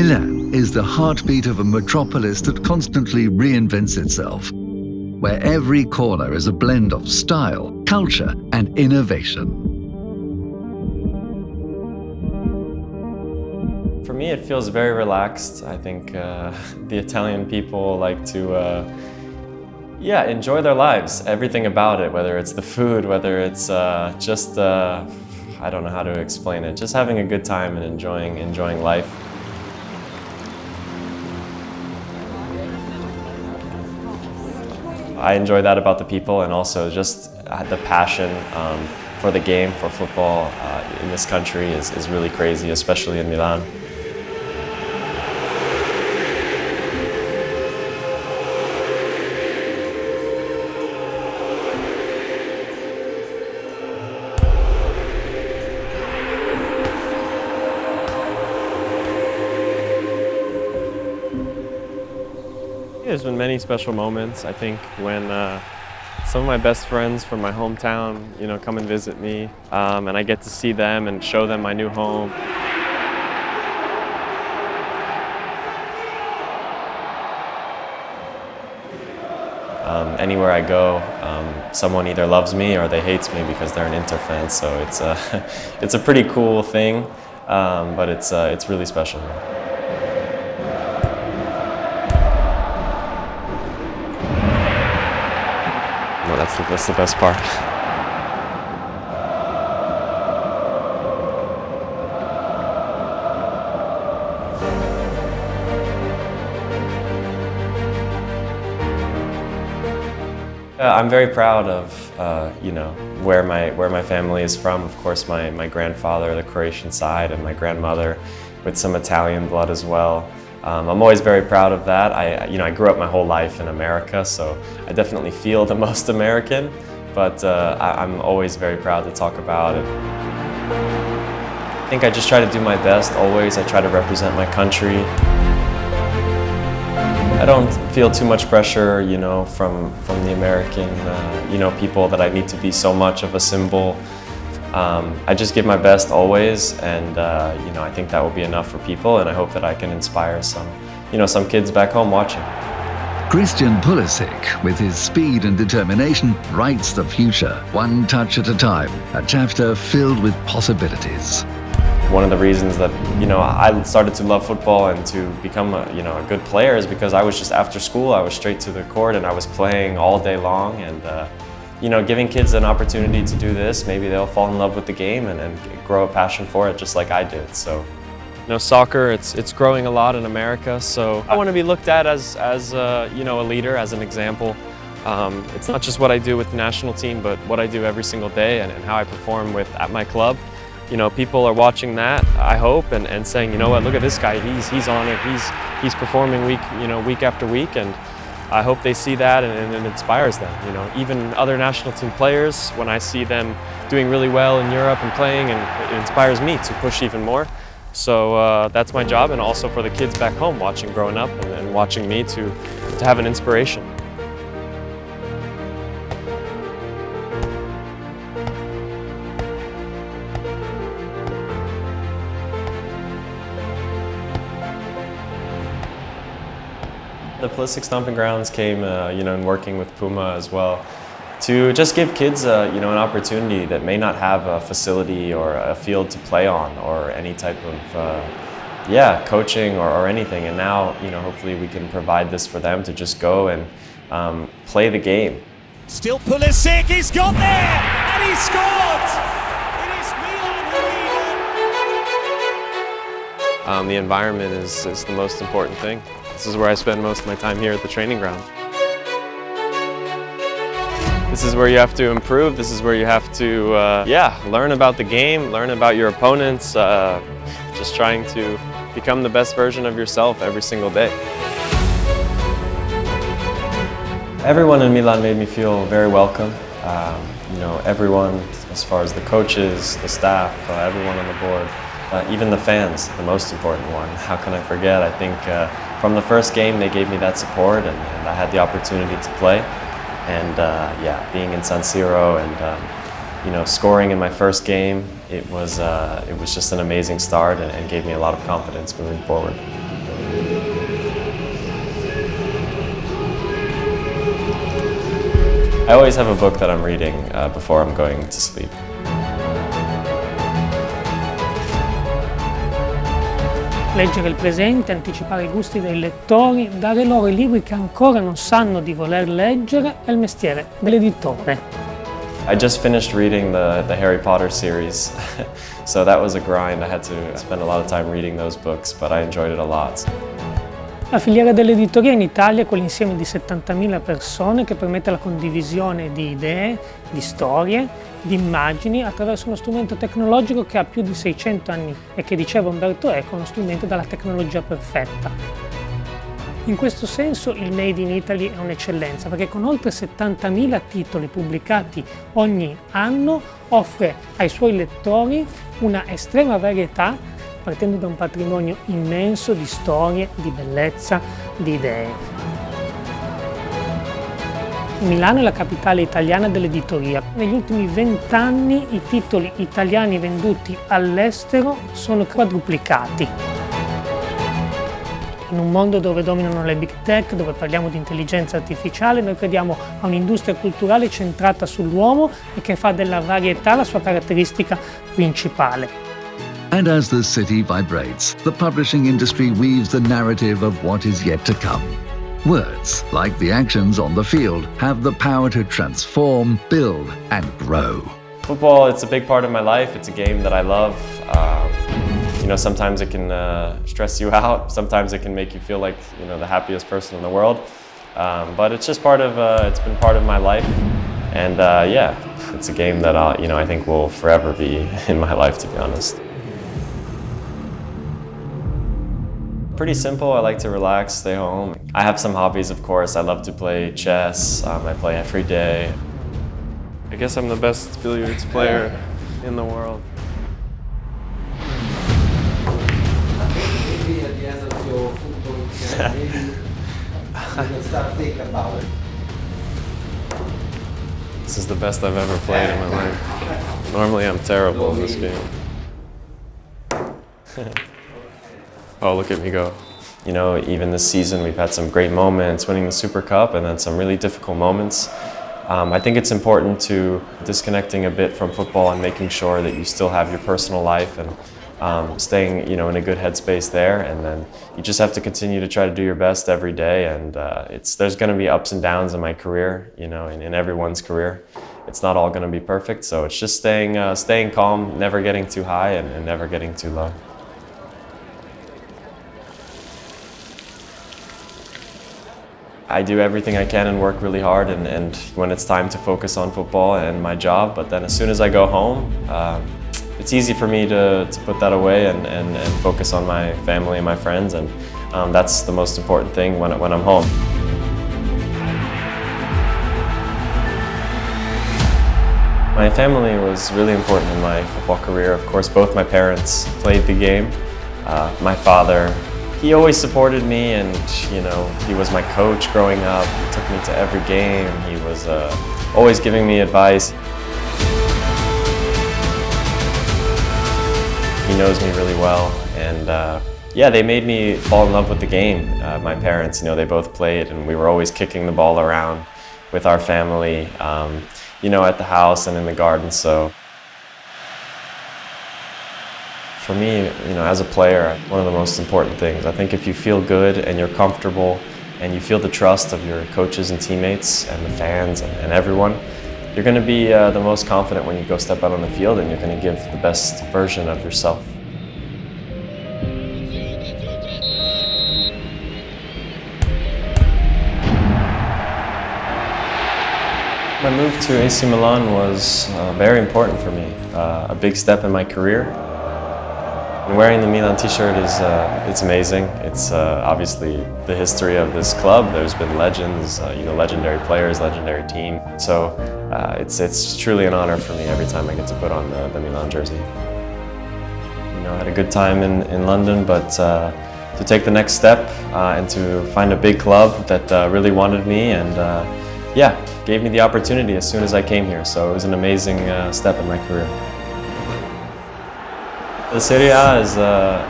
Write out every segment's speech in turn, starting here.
Milan is the heartbeat of a metropolis that constantly reinvents itself, where every corner is a blend of style, culture, and innovation. For me, it feels very relaxed. I think the Italian people like to enjoy their lives, everything about it, whether it's the food, whether it's just, I don't know how to explain it, just having a good time and enjoying life. I enjoy that about the people, and also just the passion for the game, for football in this country is really crazy, especially in Milan. There's been many special moments, I think, when some of my best friends from my hometown, come and visit me, and I get to see them and show them my new home. Anywhere I go, someone either loves me or they hates me because they're an Inter fan, so it's a pretty cool thing, but it's really special. Well, that's the best part. I'm very proud of where my family is from. Of course, my grandfather, the Croatian side, and my grandmother with some Italian blood as well. I'm always very proud of that. I grew up my whole life in America, so I definitely feel the most American, but I'm always very proud to talk about it. I think I just try to do my best always. I try to represent my country. I don't feel too much pressure, from the American, people that I need to be so much of a symbol. I just give my best always, and I think that will be enough for people, and I hope that I can inspire some kids back home watching. Christian Pulisic, with his speed and determination, writes the future, one touch at a time, a chapter filled with possibilities. One of the reasons that I started to love football and to become a good player is because I was just after school, I was straight to the court and I was playing all day long, and giving kids an opportunity to do this, maybe they'll fall in love with the game and grow a passion for it just like I did. So, soccer, it's growing a lot in America, so I want to be looked at as a leader, as an example. It's not just what I do with the national team, but what I do every single day and how I perform at my club. People are watching that, I hope, and saying, you know what, look at this guy, he's on it, he's performing week after week, and I hope they see that and it inspires them. Even other national team players, when I see them doing really well in Europe and playing, and it inspires me to push even more. So that's my job, and also for the kids back home growing up and watching me to have an inspiration. The Pulisic Stomping Grounds came, in working with Puma as well, to just give kids, an opportunity that may not have a facility or a field to play on, or any type of, coaching or anything. And now, hopefully we can provide this for them to just go and play the game. Still Pulisic, he's got there, and he scored! It is Milan who lead it. The environment is the most important thing. This is where I spend most of my time here at the training ground. This is where you have to improve. This is where you have to, learn about the game, learn about your opponents, just trying to become the best version of yourself every single day. Everyone in Milan made me feel very welcome. Everyone, as far as the coaches, the staff, everyone on the board. Even the fans, the most important one. How can I forget? I think from the first game they gave me that support, and I had the opportunity to play. And being in San Siro and scoring in my first game, it was just an amazing start and gave me a lot of confidence moving forward. I always have a book that I'm reading before I'm going to sleep. Leggere il presente, anticipare i gusti dei lettori, dare loro i libri che ancora non sanno di voler leggere è il mestiere dell'editore. I just finished reading the Harry Potter series, so that was a grind. I had to spend a lot of time reading those books, but I enjoyed it a lot. La filiera dell'editoria in Italia è quell'insieme di 70.000 persone che permette la condivisione di idee, di storie, di immagini attraverso uno strumento tecnologico che ha più di 600 anni e che, diceva Umberto Eco, è uno strumento dalla tecnologia perfetta. In questo senso il Made in Italy è un'eccellenza perché con oltre 70.000 titoli pubblicati ogni anno offre ai suoi lettori una estrema varietà partendo da un patrimonio immenso di storie, di bellezza, di idee. Milano è la capitale italiana dell'editoria. Negli ultimi 20 anni i titoli italiani venduti all'estero sono quadruplicati. In un mondo dove dominano le big tech, dove parliamo di intelligenza artificiale, noi crediamo a un'industria culturale centrata sull'uomo e che fa della varietà la sua caratteristica principale. And as the city vibrates, the publishing industry weaves the narrative of what is yet to come. Words, like the actions on the field, have the power to transform, build, and grow. Football, it's a big part of my life. It's a game that I love. You know, sometimes it can stress you out. Sometimes it can make you feel like, you know, the happiest person in the world. But it's just part of, it's been part of my life. And yeah, it's a game that I think will forever be in my life, to be honest. Pretty simple. I like to relax, stay home. I have some hobbies, of course. I love to play chess. I play every day. I guess I'm the best billiards player in the world. Maybe at the end of your football career, maybe you will start thinking about it. This is the best I've ever played in my life. Normally I'm terrible in this game. Oh, look at me go. You know, even this season we've had some great moments, winning the Super Cup, and then some really difficult moments. I think it's important to disconnecting a bit from football and making sure that you still have your personal life and staying, you know, in a good headspace there. And then you just have to continue to try to do your best every day. And there's going to be ups and downs in my career, you know, in everyone's career. It's not all going to be perfect. So it's just staying calm, never getting too high and never getting too low. I do everything I can and work really hard and when it's time to focus on football and my job, but then as soon as I go home, it's easy for me to put that away and focus on my family and my friends, and that's the most important thing when I'm home. My family was really important in my football career. Of course, both my parents played the game. My father, he always supported me, and you know, he was my coach growing up. He took me to every game. He was always giving me advice. He knows me really well, and yeah, they made me fall in love with the game. My parents, you know, they both played, and we were always kicking the ball around with our family, you know, at the house and in the garden. So for me, you know, as a player, one of the most important things, I think if you feel good and you're comfortable and you feel the trust of your coaches and teammates and the fans and everyone, you're going to be the most confident when you go step out on the field, and you're going to give the best version of yourself. My move to AC Milan was very important for me, a big step in my career. And wearing the Milan t-shirt is it's amazing. It's obviously the history of this club. There's been legends, you know, legendary players, legendary team. So it's truly an honor for me every time I get to put on the Milan jersey. You know, I had a good time in London, but to take the next step and to find a big club that really wanted me and yeah, gave me the opportunity as soon as I came here. So it was an amazing step in my career. The Serie A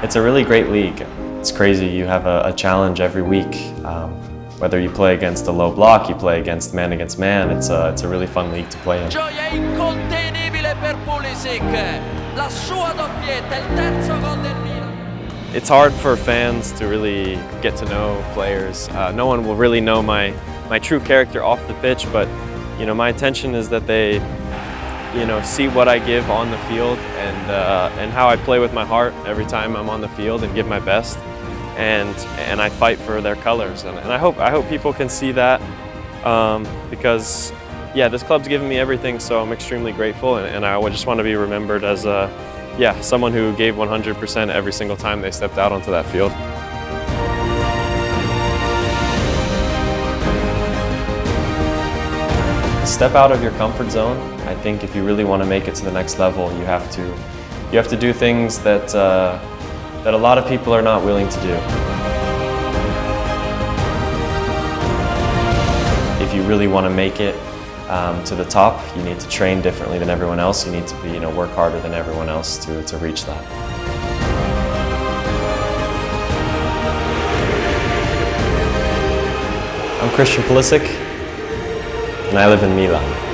it's a really great league. It's crazy. You have a challenge every week. whether you play against a low block, you play against man, it's a really fun league to play in. Gioia incontenibile per Pulisic, la sua doppietta, il terzo gol del Milan. It's hard for fans to really get to know players. No one will really know my true character off the pitch, but my intention is that they see what I give on the field and how I play with my heart every time I'm on the field and give my best. And I fight for their colors, and I hope people can see that because this club's given me everything, so I'm extremely grateful, and I would just want to be remembered as someone who gave 100% every single time they stepped out onto that field. Step out of your comfort zone. I think if you really want to make it to the next level, you have to do things that a lot of people are not willing to do. If you really want to make it to the top, you need to train differently than everyone else. You need to work harder than everyone else to reach that. I'm Christian Pulisic, and I live in Milan.